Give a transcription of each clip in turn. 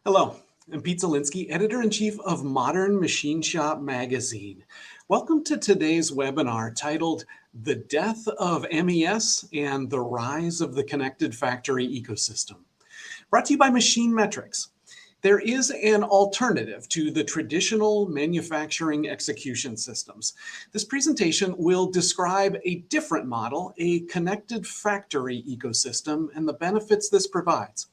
Hello, I'm Pete Zielinski, Editor-in-Chief of Modern Machine Shop Magazine. Welcome to today's webinar titled The Death of MES and the Rise of the Connected Factory Ecosystem. Brought to you by Machine Metrics. There is an alternative to the traditional manufacturing execution systems. This presentation will describe a different model, a connected factory ecosystem, and the benefits this provides.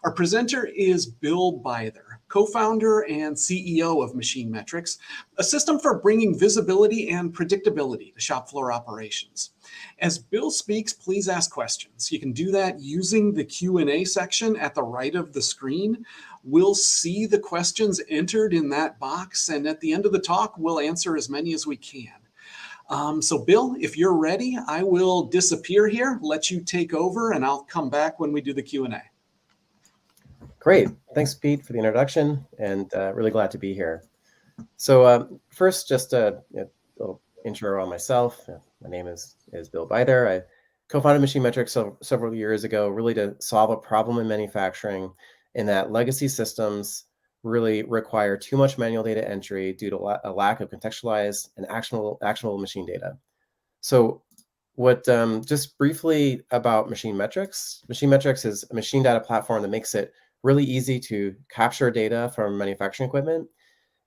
Our presenter is Bill Byther, co-founder and CEO of Machine Metrics, a system for bringing visibility and predictability to shop floor operations. As Bill speaks, please ask questions. You can do that using the Q&A section at the right of the screen. We'll see the questions entered in that box, and at the end of the talk, we'll answer as many as we can. So Bill, if you're ready, I will disappear here, let you take over, and I'll come back when we do the Q&A. Great. Thanks, Pete, for the introduction, and really glad to be here. So first, just a little intro on myself. My name is Bill Byther. I co-founded Machine Metrics several years ago, really to solve a problem in manufacturing in that legacy systems really require too much manual data entry due to a lack of contextualized and actionable machine data. So just briefly about Machine Metrics. Machine Metrics is a machine data platform that makes it really easy to capture data from manufacturing equipment.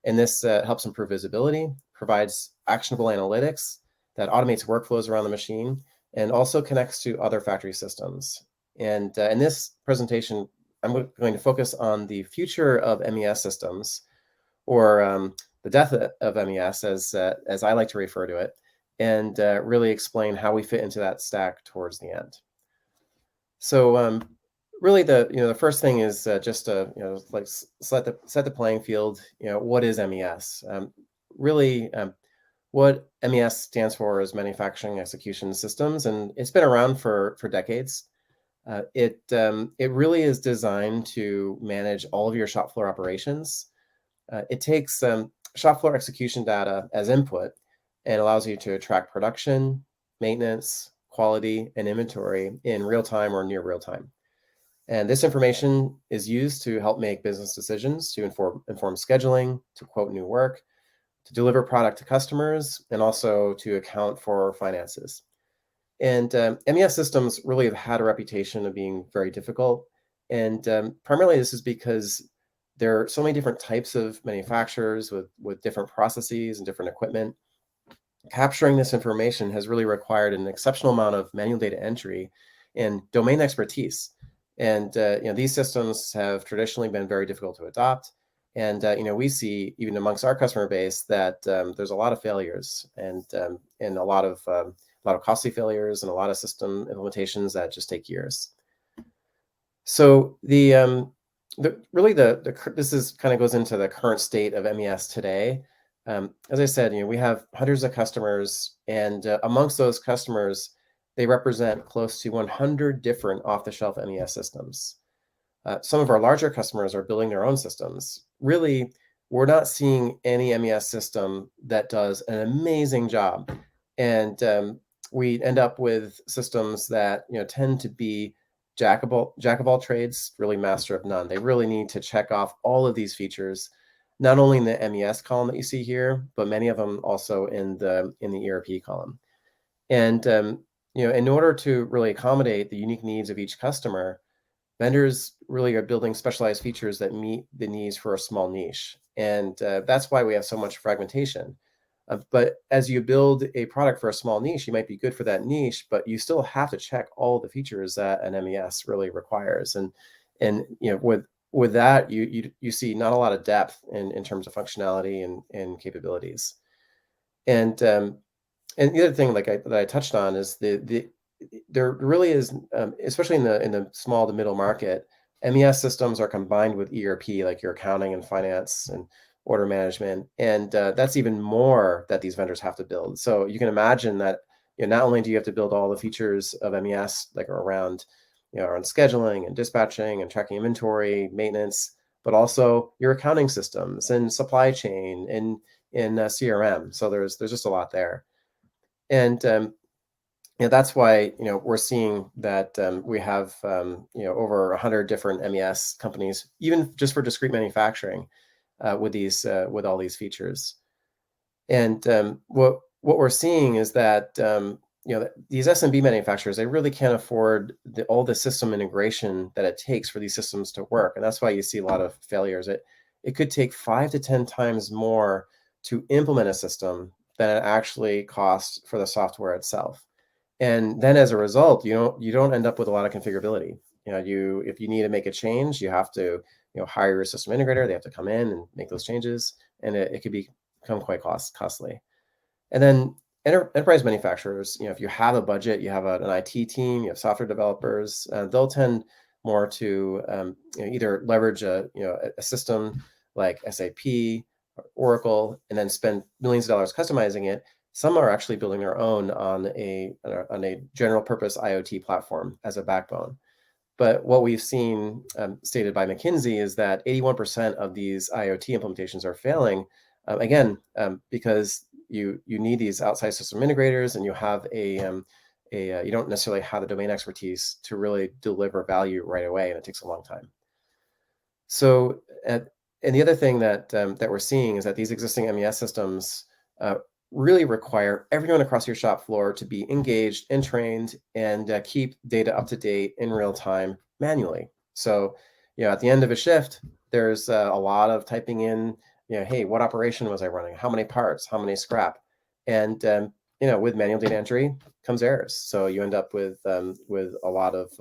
And this helps improve visibility, provides actionable analytics that automates workflows around the machine, and also connects to other factory systems. And in this presentation, I'm going to focus on the future of MES systems, or the death of MES, as I like to refer to it, and really explain how we fit into that stack towards the end. So really, the first thing is just to set the playing field. What is MES? What MES stands for is Manufacturing Execution Systems, and it's been around for decades. It really is designed to manage all of your shop floor operations. It takes shop floor execution data as input and allows you to track production, maintenance, quality, and inventory in real time or near real time. And this information is used to help make business decisions, to inform scheduling, to quote new work, to deliver product to customers, and also to account for finances. And MES systems really have had a reputation of being very difficult. And primarily this is because there are so many different types of manufacturers with different processes and different equipment. Capturing this information has really required an exceptional amount of manual data entry and domain expertise. And these systems have traditionally been very difficult to adopt. And we see even amongst our customer base that there's a lot of failures and a lot of costly failures and a lot of system implementations that just take years. So this is kind of goes into the current state of MES today. As I said, we have hundreds of customers, and amongst those customers, they represent close to 100 different off-the-shelf MES systems. Some of our larger customers are building their own systems. Really, we're not seeing any MES system that does an amazing job. And we end up with systems that tend to be jack of all trades, really master of none. They really need to check off all of these features, not only in the MES column that you see here, but many of them also in the ERP column. And in order to really accommodate the unique needs of each customer, vendors really are building specialized features that meet the needs for a small niche. And that's why we have so much fragmentation. But as you build a product for a small niche, you might be good for that niche, but you still have to check all the features that an MES really requires. And with that, you see not a lot of depth in terms of functionality and capabilities. And the other thing that I touched on is there really is, especially in the small to middle market, MES systems are combined with ERP, like your accounting and finance and order management, and that's even more that these vendors have to build. So you can imagine that not only do you have to build all the features of MES like around scheduling and dispatching and tracking inventory, maintenance, but also your accounting systems and supply chain and in CRM. So there's just a lot there. And that's why we're seeing that we have over 100 different MES companies, even just for discrete manufacturing, with all these features. And what we're seeing is that these SMB manufacturers, they really can't afford all the system integration that it takes for these systems to work, and that's why you see a lot of failures. It could take 5 to 10 times more to implement a system than it actually costs for the software itself. And then as a result, you don't end up with a lot of configurability. If you need to make a change, you have to hire your system integrator. They have to come in and make those changes, and it could become quite costly. And then enterprise manufacturers, if you have a budget, you have an IT team, you have software developers, they'll tend more to either leverage a system like SAP or Oracle, and then spend millions of dollars customizing it. Some are actually building their own on a general purpose IoT platform as a backbone. But what we've seen stated by McKinsey is that 81% of these IoT implementations are failing, again, because you need these outside system integrators, and you don't necessarily have the domain expertise to really deliver value right away, and it takes a long time. So, and the other thing that we're seeing is that these existing MES systems really require everyone across your shop floor to be engaged and trained, and keep data up to date in real time manually. So, at the end of a shift, there's a lot of typing in, hey, what operation was I running? How many parts? How many scrap? And with manual data entry comes errors. So you end up with a lot of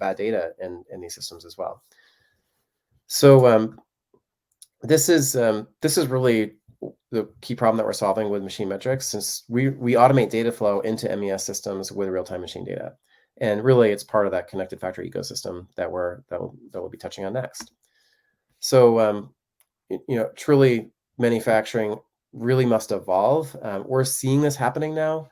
bad data in these systems as well. So this is really the key problem that we're solving with machine metrics, since we automate data flow into MES systems with real-time machine data, and really it's part of that connected factory ecosystem that we'll be touching on next. So truly manufacturing really must evolve. We're seeing this happening now.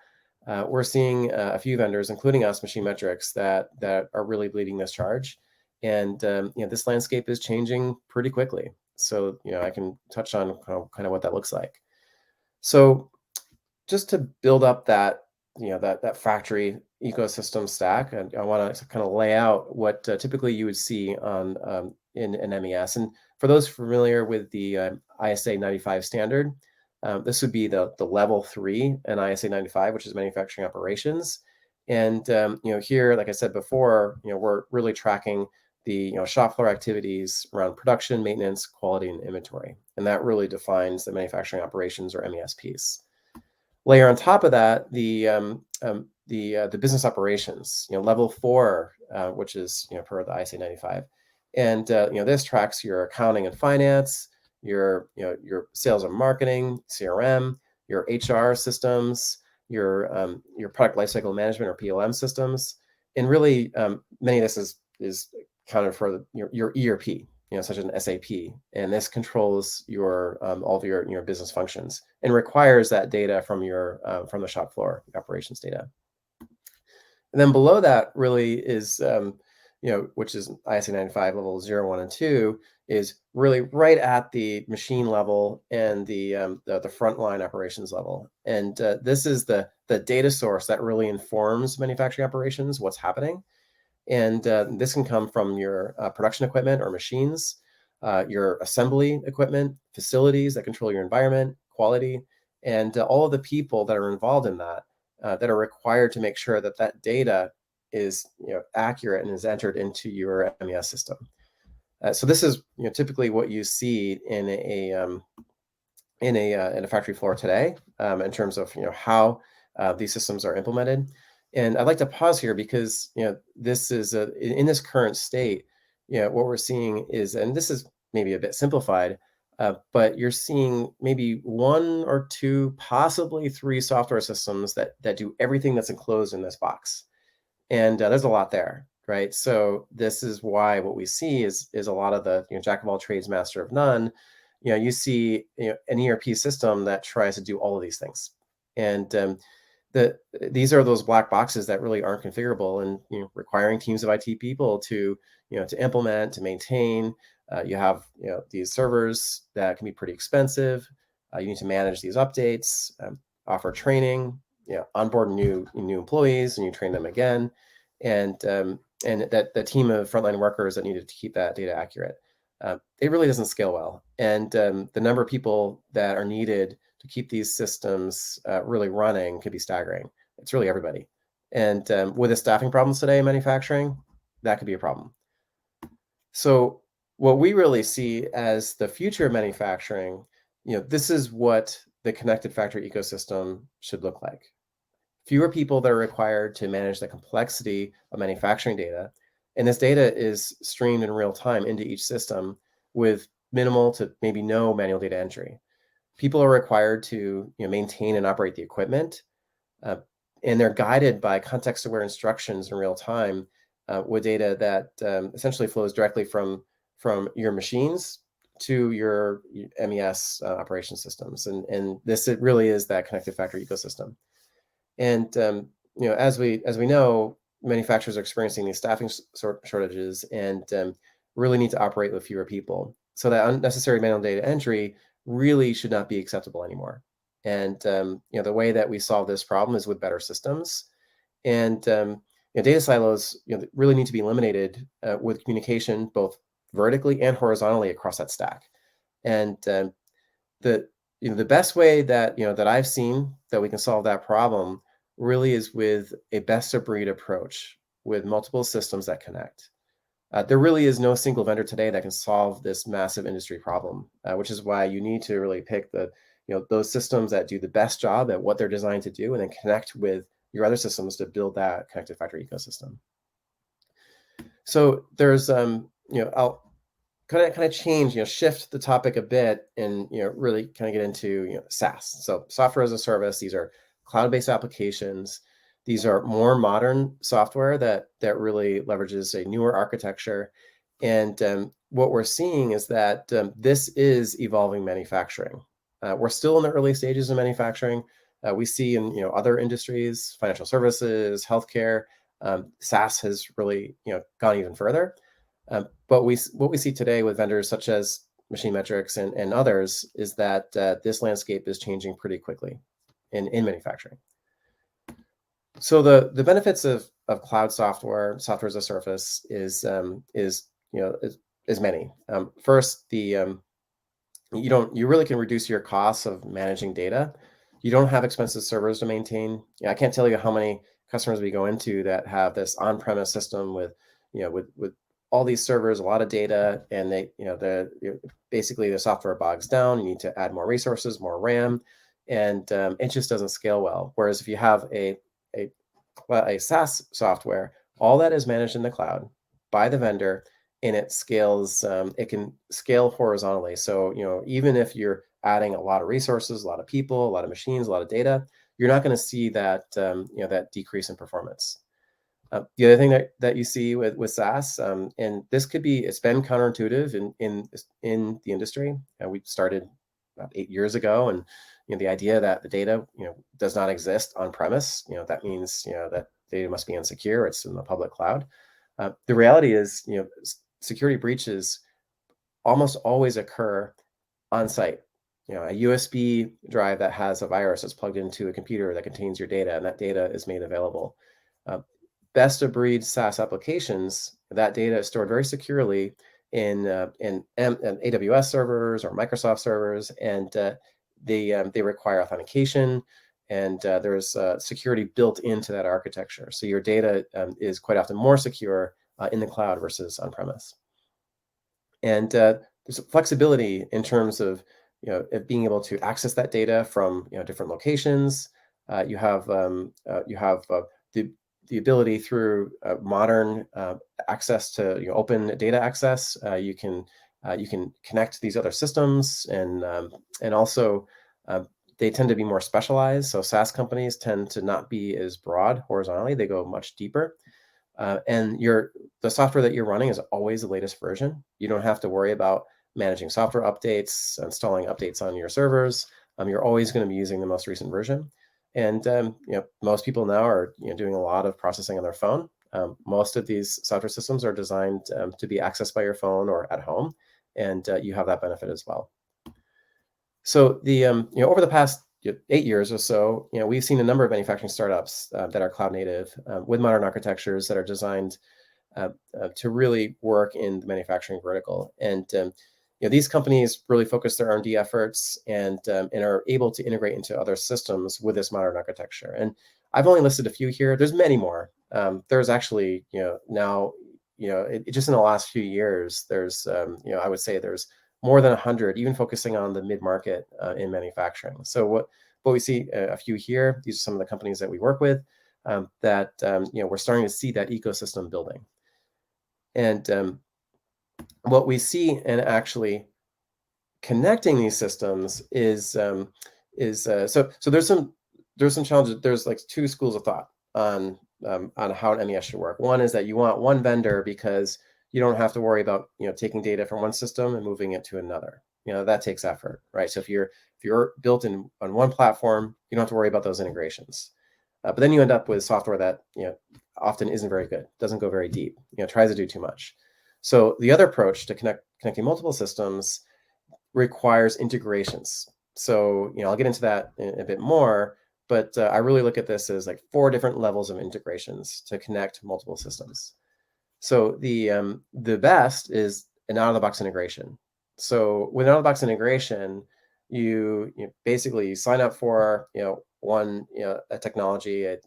We're seeing a few vendors, including us, Machine Metrics, that are really leading this charge, and this landscape is changing pretty quickly. So I can touch on kind of what that looks like. So just to build up that that factory ecosystem stack, and I want to kind of lay out what typically you would see on in an MES. And for those familiar with the ISA 95 standard, this would be the level 3 in ISA 95, which is manufacturing operations. And here, like I said before, we're really tracking the shop floor activities around production, maintenance, quality, and inventory, and that really defines the manufacturing operations, or MES piece. Layer on top of that the business operations, level 4, which is per the ISA 95, and this tracks your accounting and finance, your sales and marketing, CRM, your HR systems, your product lifecycle management, or PLM systems, and really many of this is counted for your ERP, such as an SAP, and this controls all of your business functions and requires that data from from the shop floor operations data. And then below that really is which is ISA 95 level 0, 1, and 2, is really right at the machine level and the frontline operations level. And this is the data source that really informs manufacturing operations, what's happening. And this can come from your production equipment or machines, your assembly equipment, facilities that control your environment, quality, and all of the people that are involved in that are required to make sure that that data is accurate and is entered into your MES system. So this is typically what you see in a factory floor today, in terms of how these systems are implemented. And I'd like to pause here because this is in this current state. What we're seeing is, and this is maybe a bit simplified, but you're seeing maybe 1 or 2, possibly 3 software systems that do everything that's enclosed in this box, and there's a lot there, right? So this is why what we see is a lot of the jack of all trades, master of none. You see an ERP system that tries to do all of these things, and these are those black boxes that really aren't configurable, and requiring teams of IT people to to implement, to maintain. You have these servers that can be pretty expensive. You need to manage these updates, offer training, onboard new employees and you train them again, and that the team of frontline workers that needed to keep that data accurate. It really doesn't scale well, and the number of people that are needed to keep these systems really running could be staggering. It's really everybody, and with the staffing problems today in manufacturing, that could be a problem. So what we really see as the future of manufacturing, this is what the connected factory ecosystem should look like. Fewer people that are required to manage the complexity of manufacturing data. And this data is streamed in real time into each system with minimal to maybe no manual data entry. People are required to maintain and operate the equipment, uh, and they're guided by context-aware instructions in real time with data that essentially flows directly from your machines to your MES operation systems. And this, it really is that connected factory ecosystem. And as we know, manufacturers are experiencing these staffing shortages and really need to operate with fewer people. So that unnecessary manual data entry really should not be acceptable anymore. And the way that we solve this problem is with better systems. And data silos really need to be eliminated with communication both vertically and horizontally across that stack. And the best way that that I've seen that we can solve that problem really is with a best of breed approach with multiple systems that connect. There really is no single vendor today that can solve this massive industry problem, which is why you need to really pick those systems that do the best job at what they're designed to do, and then connect with your other systems to build that connected factory ecosystem. So there's I'll kind of change, shift the topic a bit, and really kind of get into SaaS. So software as a service. These are cloud-based applications. These are more modern software that really leverages a newer architecture. And what we're seeing is that this is evolving manufacturing. We're still in the early stages of manufacturing. We see in other industries, financial services, healthcare, SaaS has really gone even further. But what we see today with vendors such as Machine Metrics and others is that this landscape is changing pretty quickly in manufacturing. So the benefits of cloud software as a service is many. First, you really can reduce your costs of managing data. You don't have expensive servers to maintain. I can't tell you how many customers we go into that have this on-premise system with all these servers, a lot of data, and basically the software bogs down. You need to add more resources, more RAM, and it just doesn't scale well. Whereas if you have a SaaS software, all that is managed in the cloud by the vendor, and it scales. It can scale horizontally. So even if you're adding a lot of resources, a lot of people, a lot of machines, a lot of data, you're not going to see that that decrease in performance. The other thing that you see with SaaS, and this it's been counterintuitive in the industry. We started about 8 years ago, and the idea that the data does not exist on premise, that means that data must be insecure. It's in the public cloud. The reality is security breaches almost always occur on site. A USB drive that has a virus that's plugged into a computer that contains your data, and that data is made available. Best of breed SaaS applications, that data is stored very securely in AWS servers or Microsoft servers, and they require authentication, and there's security built into that architecture. So your data is quite often more secure in the cloud versus on-premise. And there's flexibility in terms of being able to access that data from different locations. You have the ability through modern access to open data access. You can connect these other systems, and also they tend to be more specialized. So SaaS companies tend to not be as broad horizontally; they go much deeper. And the software that you're running is always the latest version. You don't have to worry about managing software updates, installing updates on your servers. You're always going to be using the most recent version. And most people now are doing a lot of processing on their phone. Most of these software systems are designed to be accessed by your phone or at home, and you have that benefit as well. So the over the past 8 years or so, we've seen a number of manufacturing startups that are cloud native with modern architectures that are designed to really work in the manufacturing vertical. And these companies really focus their R&D efforts and are able to integrate into other systems with this modern architecture. And I've only listed a few here. There's many more. There's actually, now, just in the last few years, there's, I would say there's more than 100, even focusing on the mid-market in manufacturing. So what we see a few here, these are some of the companies that we work with that, we're starting to see that ecosystem building. And what we see in actually connecting these systems is so there's some challenges. There's like two schools of thought on how an MES should work. One is that you want one vendor because you don't have to worry about taking data from one system and moving it to another. That takes effort, right? So if you're built on one platform, you don't have to worry about those integrations. But then you end up with software that often isn't very good, doesn't go very deep, tries to do too much. So the other approach to connecting multiple systems requires integrations. So I'll get into that in a bit more, but I really look at this as like 4 different levels of integrations to connect multiple systems. So the best is an out-of-the-box integration. So with an out-of-the-box integration, you basically sign up for one a technology, a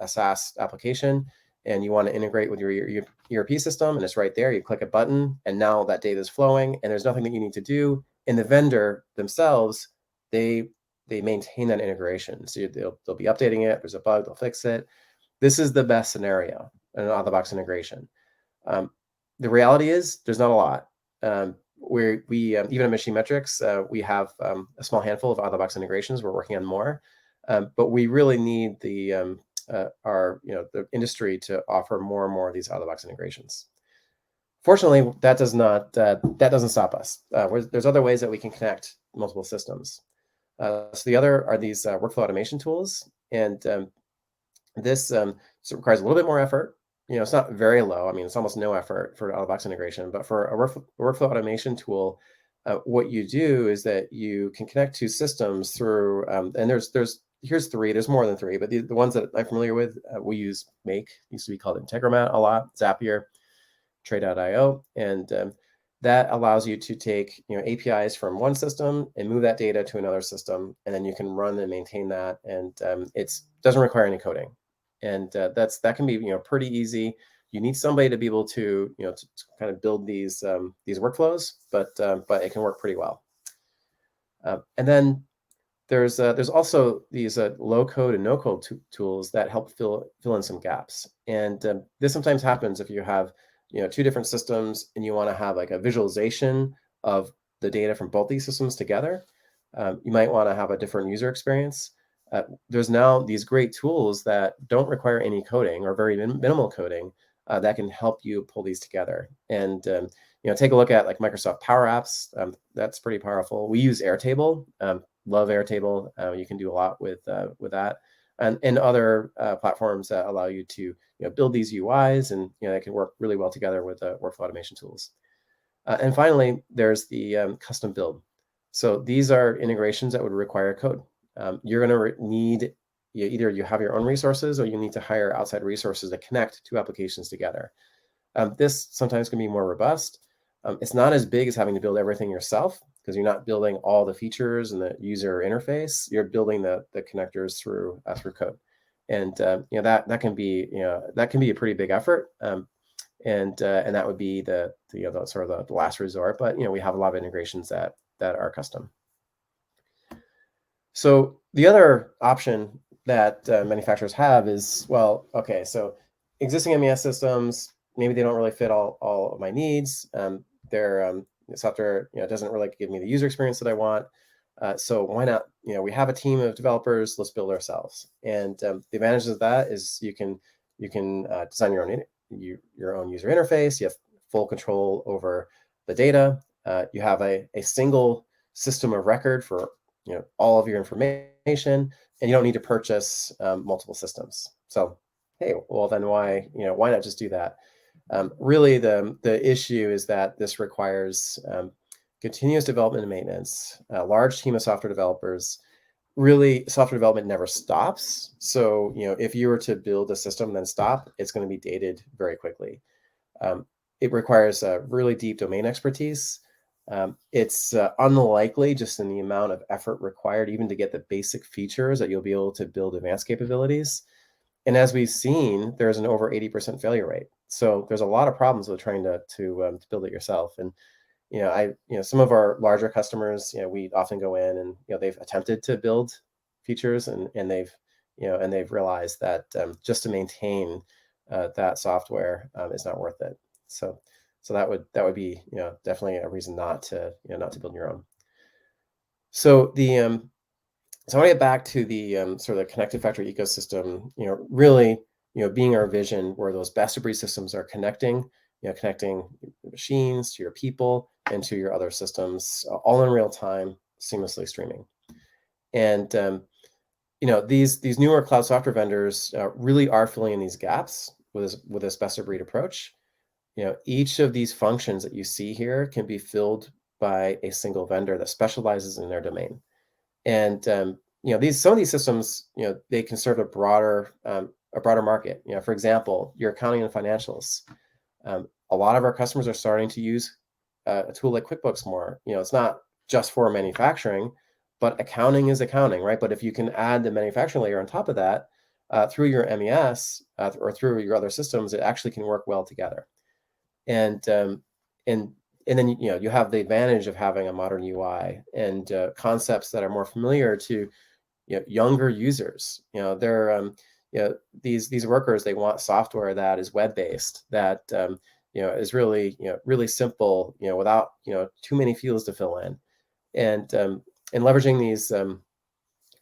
SaaS application, and you want to integrate with your ERP system, and it's right there. You click a button, and now that data is flowing, and there's nothing that you need to do. And the vendor themselves, they maintain that integration. So they'll be updating it. There's a bug, they'll fix it. This is the best scenario, an out-of-the-box integration. The reality is there's not a lot. We even at Machine Metrics, we have a small handful of out-of-the-box integrations. We're working on more, but we really need the industry to offer more and more of these out-of-the-box integrations. Fortunately, that doesn't stop us. There's other ways that we can connect multiple systems. So the other are these workflow automation tools, and this requires a little bit more effort. It's not very low. I mean, it's almost no effort for out-of-the-box integration. But for a workflow automation tool, what you do is that you can connect two systems through, and here's 3. There's more than 3, but the ones that I'm familiar with, we use Make, used to be called Integromat a lot, Zapier, Trade.io, and that allows you to take APIs from one system and move that data to another system, and then you can run and maintain that, and it doesn't require any coding. And that can be pretty easy. You need somebody to be able to to kind of build these workflows, but it can work pretty well. And then there's also these low code and no code tools that help fill in some gaps. And this sometimes happens if you have 2 different systems and you want to have like a visualization of the data from both these systems together. You might want to have a different user experience. There's now these great tools that don't require any coding or very minimal coding that can help you pull these together. And take a look at like Microsoft Power Apps. That's pretty powerful. We use Airtable. Love Airtable. You can do a lot with that, and other platforms that allow you to build these UIs, and they can work really well together with workflow automation tools. And finally, there's the custom build. So these are integrations that would require code. You're going to need either you have your own resources or you need to hire outside resources to connect 2 applications together. This sometimes can be more robust. It's not as big as having to build everything yourself, because you're not building all the features and the user interface. You're building the connectors through code, and that can be a pretty big effort. And that would be the sort of the last resort. But we have a lot of integrations that are custom. So the other option that manufacturers have is, well, okay, so existing MES systems, maybe they don't really fit all of my needs. Their software doesn't really give me the user experience that I want. So why not? We have a team of developers. Let's build ourselves. And the advantages of that is you can design your own user interface. You have full control over the data. You have a single system of record for all of your information, and you don't need to purchase multiple systems. So hey, well then why not just do that? Really, the issue is that this requires continuous development and maintenance, a large team of software developers, really, software development never stops. So, if you were to build a system and then stop, it's going to be dated very quickly. Um, it requires really deep domain expertise. It's unlikely, just in the amount of effort required, even to get the basic features, that you'll be able to build advanced capabilities. And as we've seen, there's an over 80% failure rate. So there's a lot of problems with trying to build it yourself. And some of our larger customers, we often go in and they've attempted to build features, and they've realized that just to maintain that software is not worth it. So that would be definitely a reason not to build your own. So I want to get back to the sort of the connected factory ecosystem. Really, being our vision, where those best of breed systems are connecting machines to your people and to your other systems, all in real time, seamlessly streaming. And these newer cloud software vendors really are filling in these gaps with this best of breed approach. Each of these functions that you see here can be filled by a single vendor that specializes in their domain. And some of these systems, they can serve a broader market. For example, your accounting and financials. A lot of our customers are starting to use a tool like QuickBooks more. It's not just for manufacturing, but accounting is accounting, right? But if you can add the manufacturing layer on top of that, through your MES or through your other systems, it actually can work well together. And and and then you have the advantage of having a modern UI and concepts that are more familiar to younger users. They're these workers, they want software that is web based, that is really simple, without too many fields to fill in, and leveraging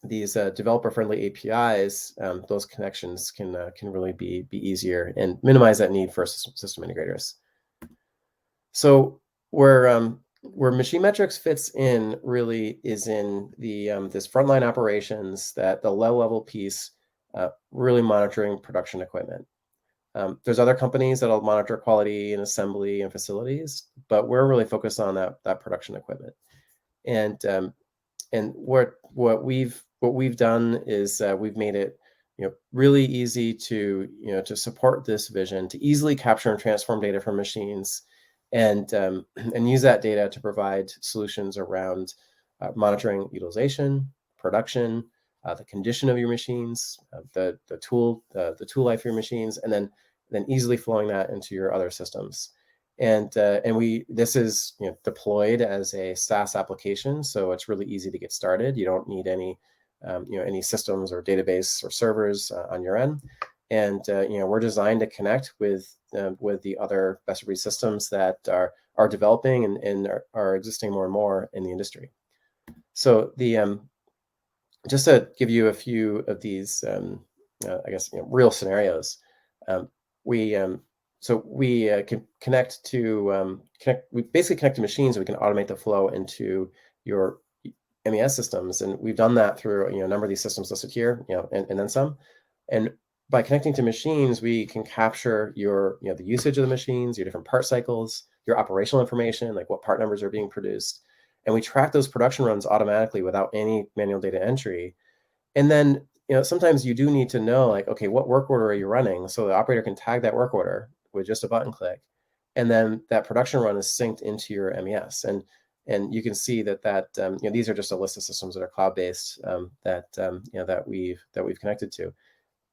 these developer friendly APIs. Those connections can really be easier and minimize that need for system integrators. So where machine metrics fits in really is in the this frontline operations, that the low level piece, really monitoring production equipment. There's other companies that'll monitor quality and assembly and facilities, but we're really focused on that production equipment. And what we've done is we've made it really easy to support this vision, to easily capture and transform data from machines, and and use that data to provide solutions around monitoring utilization, production, the condition of your machines, the tool life of your machines, and then easily flowing that into your other systems. And this is deployed as a SaaS application, so it's really easy to get started. You don't need any systems or database or servers on your end. And we're designed to connect with the other best of breed systems that are developing and are existing more and more in the industry. So just to give you a few of these, I guess real scenarios, we can connect to We basically connect to machines, so we can automate the flow into your MES systems, and we've done that through a number of these systems listed here, and then some. And by connecting to machines, we can capture your the usage of the machines, your different part cycles, your operational information, like what part numbers are being produced, and we track those production runs automatically without any manual data entry. And then sometimes you do need to know, like, okay, what work order are you running, so the operator can tag that work order with just a button click, and then that production run is synced into your MES. And you can see that these are just a list of systems that are cloud-based, that we've connected to.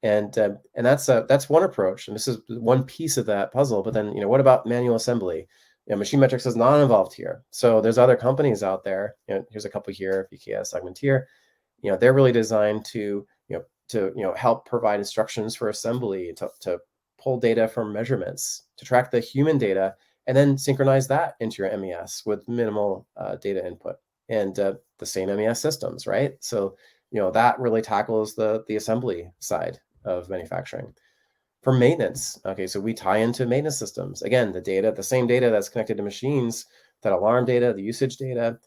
And that's one approach, and this is one piece of that puzzle. But then what about manual assembly? Machine metrics is not involved here. So there's other companies out there. Here's a couple here: VKS, Segmenteer. They're really designed to help provide instructions for assembly, to pull data from measurements, to track the human data, and then synchronize that into your MES with minimal data input. And the same MES systems, right? So that really tackles the assembly side of manufacturing. For maintenance, okay, so we tie into maintenance systems. Again, the same data that's connected to machines, that alarm data, the usage data,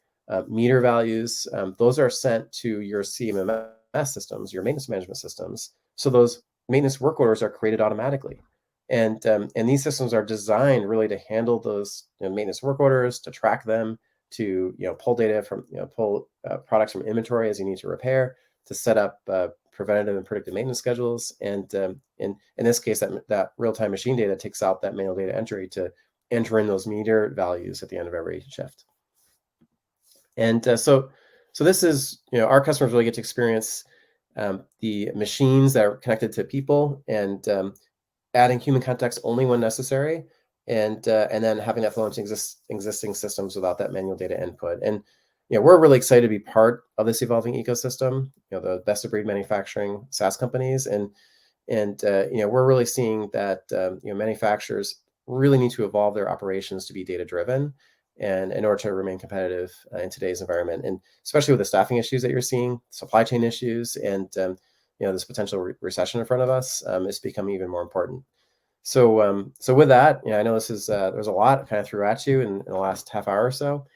meter values, those are sent to your CMMS systems, your maintenance management systems. So those maintenance work orders are created automatically. And these systems are designed really to handle those maintenance work orders, to track them, to pull data from pull products from inventory as you need to repair, to set up preventative and predictive maintenance schedules, and in this case, that real-time machine data takes out that manual data entry to enter in those meter values at the end of every shift. And so this is, our customers really get to experience the machines that are connected to people, and adding human context only when necessary, and then having that flow into existing systems without that manual data input. And we're really excited to be part of this evolving ecosystem. The best of breed manufacturing SaaS companies, and we're really seeing that manufacturers really need to evolve their operations to be data driven, and in order to remain competitive in today's environment, and especially with the staffing issues that you're seeing, supply chain issues, and this potential recession in front of us, is becoming even more important. So with that, I know this is there's a lot kind of threw at you in the last half hour or so,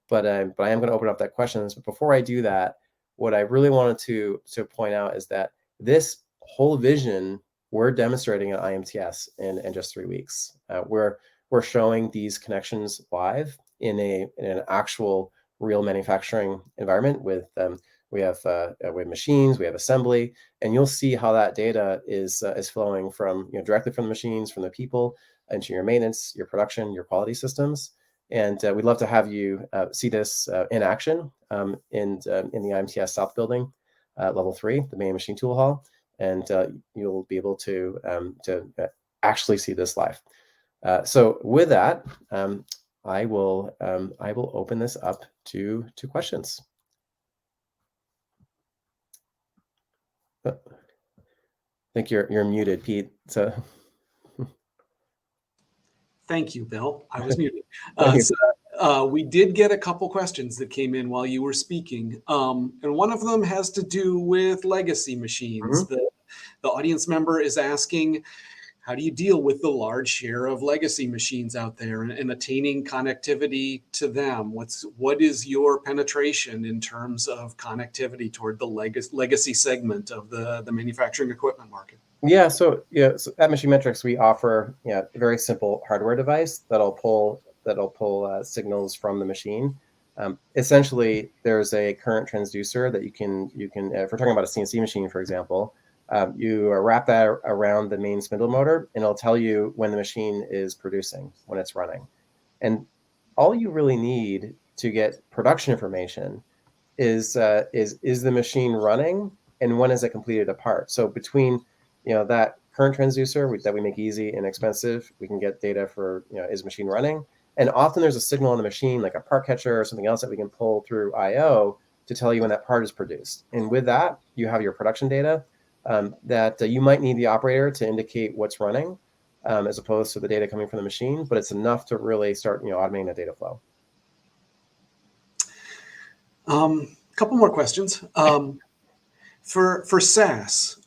but I am going to open up that questions. But before I do that, what I really wanted to point out is that this whole vision we're demonstrating at IMTS in just 3 weeks. We're showing these connections live in an actual real manufacturing environment with we have machines, we have assembly, and you'll see how that data is flowing from directly from the machines, from the people, into your maintenance, your production, your quality systems. And we'd love to have you see this in action in the IMTS South Building, level 3, the main machine tool hall, and you'll be able to actually see this live. So with that, I will open this up to questions. I think you're muted, Pete. So Thank you, Bill. I was muted. We did get a couple questions that came in while you were speaking, and one of them has to do with legacy machines. Mm-hmm. The audience member is asking, how do you deal with the large share of legacy machines out there and attaining connectivity to them? What is your penetration in terms of connectivity toward the legacy segment of the manufacturing equipment market? Yeah, so at Machine Metrics, we offer a very simple hardware device that'll pull signals from the machine. Essentially, there's a current transducer that you can if we're talking about a CNC machine, for example, you wrap that around the main spindle motor, and it'll tell you when the machine is producing, when it's running. And all you really need to get production information is the machine running, and when has it completed a part. So between that current transducer that we make easy and inexpensive, we can get data for is machine running, and often there's a signal on the machine like a part catcher or something else that we can pull through I/O to tell you when that part is produced. And with that, you have your production data that you might need the operator to indicate what's running, as opposed to the data coming from the machine, but it's enough to really start automating the data flow. A couple more questions. For SaaS,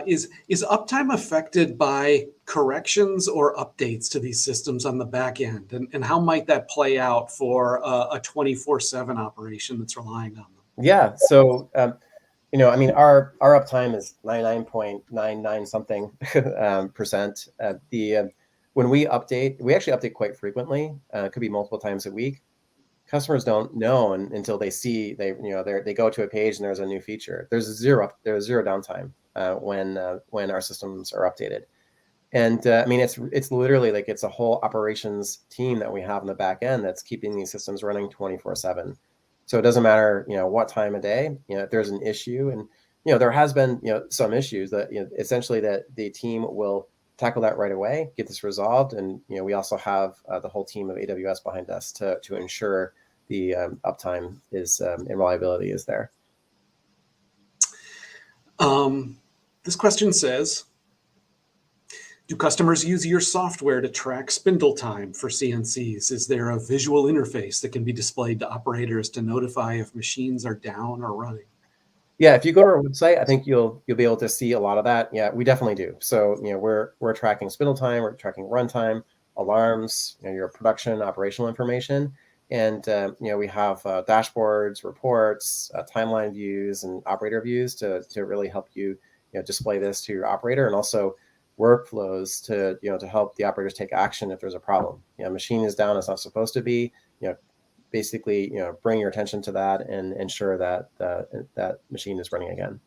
is uptime affected by corrections or updates to these systems on the back end? And how might that play out for a 24/7 operation that's relying on them? Yeah, so I mean, our uptime is 99.99 something percent. When we update, we actually update quite frequently. It could be multiple times a week. Customers don't know until they see they go to a page and there's a new feature. There's zero downtime when our systems are updated. And I mean, it's literally like it's a whole operations team that we have in the back end that's keeping these systems running 24/7. So it doesn't matter what time of day, if there's an issue, and there has been some issues that essentially that the team will tackle that right away, get this resolved, and we also have the whole team of AWS behind us to ensure the uptime is and reliability is there. This question says, do customers use your software to track spindle time for CNCs? Is there a visual interface that can be displayed to operators to notify if machines are down or running? Yeah, if you go to our website, I think you'll be able to see a lot of that. Yeah, we definitely do. So we're tracking spindle time, we're tracking runtime, alarms, your production operational information, and we have dashboards, reports, timeline views, and operator views to really help you display this to your operator, and also workflows to help the operators take action if there's a problem. Machine is down, it's not supposed to be. basically, bring your attention to that and ensure that that machine is running again.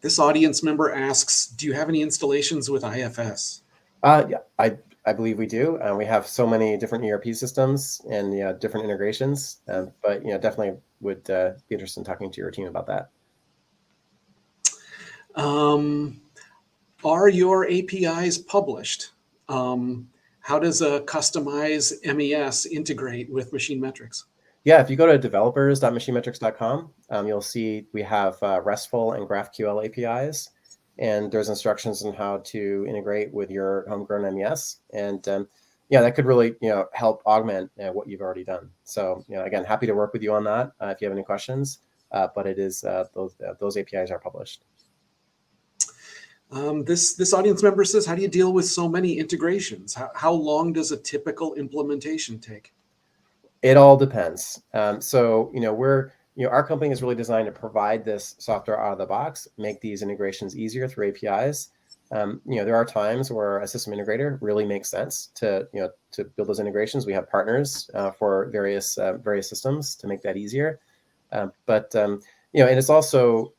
This audience member asks, do you have any installations with IFS? Yeah, I believe we do. We have so many different ERP systems and different integrations, but definitely would be interested in talking to your team about that. Are your APIs published? How does a customized MES integrate with machine metrics? Yeah, if you go to developers.machinemetrics.com, you'll see we have RESTful and GraphQL APIs, and there's instructions on how to integrate with your homegrown MES. And yeah, that could really help augment what you've already done. So again, happy to work with you on that if you have any questions. But it is those APIs are published. This audience member says, how do you deal with so many integrations? How long does a typical implementation take? It all depends. So our company is really designed to provide this software out of the box, make these integrations easier through APIs. There are times where a system integrator really makes sense to build those integrations. We have partners for various systems to make that easier. But and it's also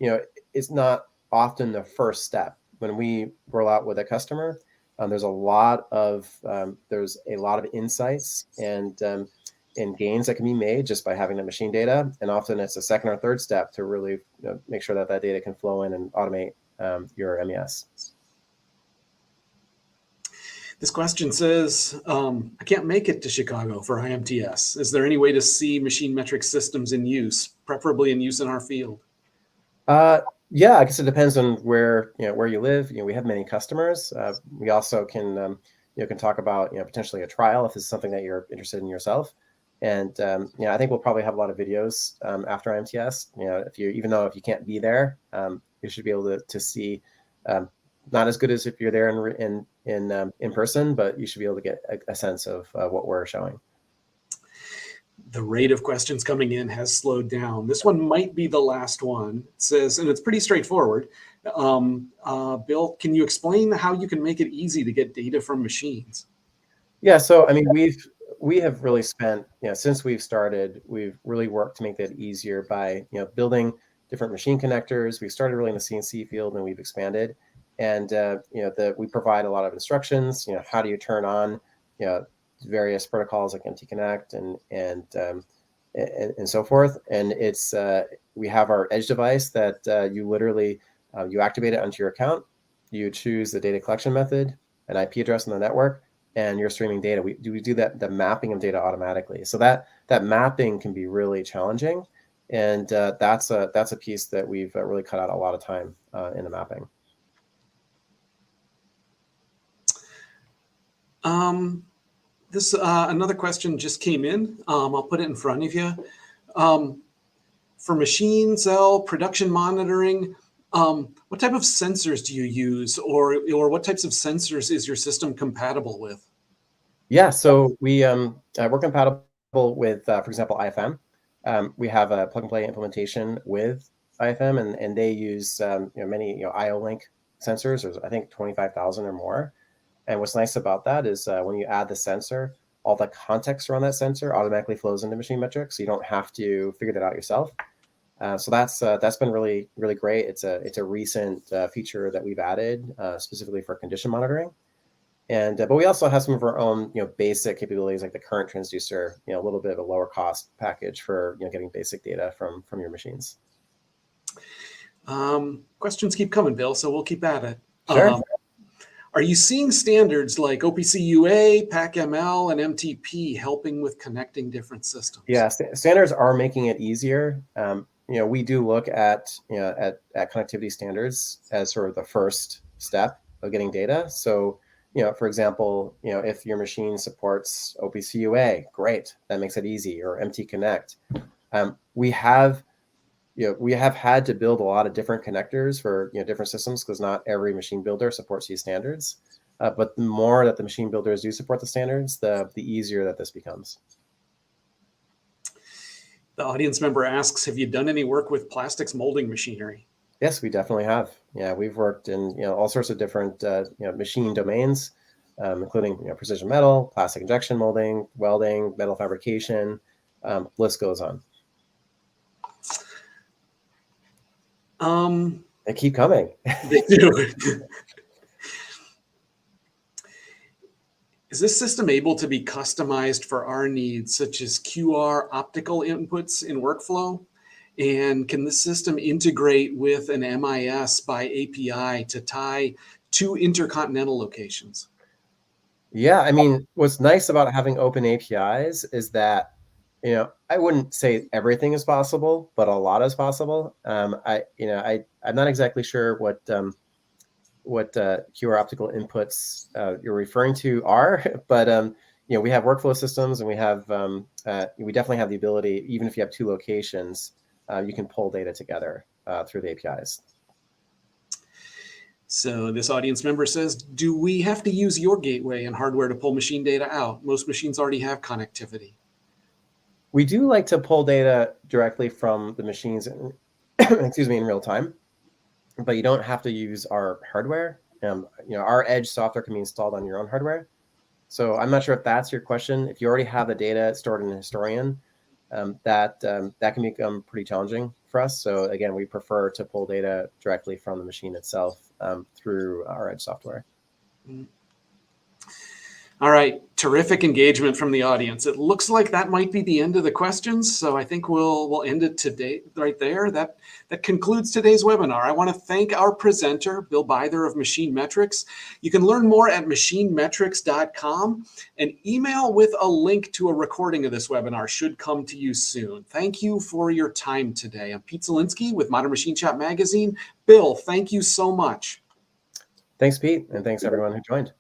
it's not often the first step when we roll out with a customer. There's a lot of insights and gains that can be made just by having the machine data. And often it's a second or third step to really make sure that data can flow in and automate your MES. This question says, I can't make it to Chicago for IMTS. Is there any way to see machine metric systems in use, preferably in use in our field? Yeah, I guess it depends on where you live. We have many customers. We also can talk about potentially a trial if this is something that you're interested in yourself. And I think we'll probably have a lot of videos after IMTS. Even though if you can't be there, you should be able to see. Not as good as if you're there in person, but you should be able to get a sense of what we're showing. The rate of questions coming in has slowed down. This one might be the last one. It says, and it's pretty straightforward. Bill, can you explain how you can make it easy to get data from machines? Yeah, so I mean, we have really spent, since we've started, we've really worked to make that easier by building different machine connectors. We started really in the CNC field and we've expanded. And we provide a lot of instructions. How do you turn on various protocols like MT Connect and so forth. And it's we have our edge device that you literally you activate it onto your account. You choose the data collection method, an IP address in the network, and you're streaming data. We do that, the mapping of data automatically. So that mapping can be really challenging, and that's a piece that we've really cut out a lot of time in the mapping. This another question just came in. I'll put it in front of you. For machine cell production monitoring, what type of sensors do you use, or what types of sensors is your system compatible with? Yeah, so we're compatible with, for example, IFM. We have a plug-and-play implementation with IFM, and they use many IO link sensors. There's I think 25,000 or more. And what's nice about that is when you add the sensor, all the context around that sensor automatically flows into machine metrics, so you don't have to figure that out yourself. So that's been really, really great. It's a recent feature that we've added specifically for condition monitoring. And but we also have some of our own basic capabilities like the current transducer, a little bit of a lower cost package for getting basic data from your machines. Questions keep coming, Bill, so we'll keep at it. Sure. Are you seeing standards like OPC UA, PAC-ML, and MTP helping with connecting different systems? Yeah, standards are making it easier. We do look at connectivity standards as sort of the first step of getting data. So, for example, if your machine supports OPC UA, great, that makes it easy, or MT Connect. We have had to build a lot of different connectors for different systems because not every machine builder supports these standards. But the more that the machine builders do support the standards, the easier that this becomes. The audience member asks, have you done any work with plastics molding machinery? Yes, we definitely have. Yeah, we've worked in all sorts of different machine domains. including precision metal, plastic injection molding, welding, metal fabrication. List goes on. They keep coming. They do. Is this system able to be customized for our needs, such as QR optical inputs in workflow? And can the system integrate with an MES by API to tie two intercontinental locations? Yeah, I mean, what's nice about having open APIs is that, I wouldn't say everything is possible, but a lot is possible. I'm not exactly sure what QR optical inputs you're referring to are, but we have workflow systems, and we definitely have the ability, even if you have two locations, you can pull data together through the APIs. So this audience member says, do we have to use your gateway and hardware to pull machine data out? Most machines already have connectivity. We do like to pull data directly from the machines, excuse me, in real time, but you don't have to use our hardware. Our edge software can be installed on your own hardware. So I'm not sure if that's your question. If you already have the data stored in a historian, that can become pretty challenging for us. So again, we prefer to pull data directly from the machine itself through our edge software. All right, terrific engagement from the audience. It looks like that might be the end of the questions, so I think we'll end it today right there. That concludes today's webinar. I want to thank our presenter, Bill Byther of Machine Metrics. You can learn more at machinemetrics.com. An email with a link to a recording of this webinar should come to you soon. Thank you for your time today. I'm Pete Zielinski with Modern Machine Shop Magazine. Bill, thank you so much. Thanks, Pete, and thanks everyone who joined.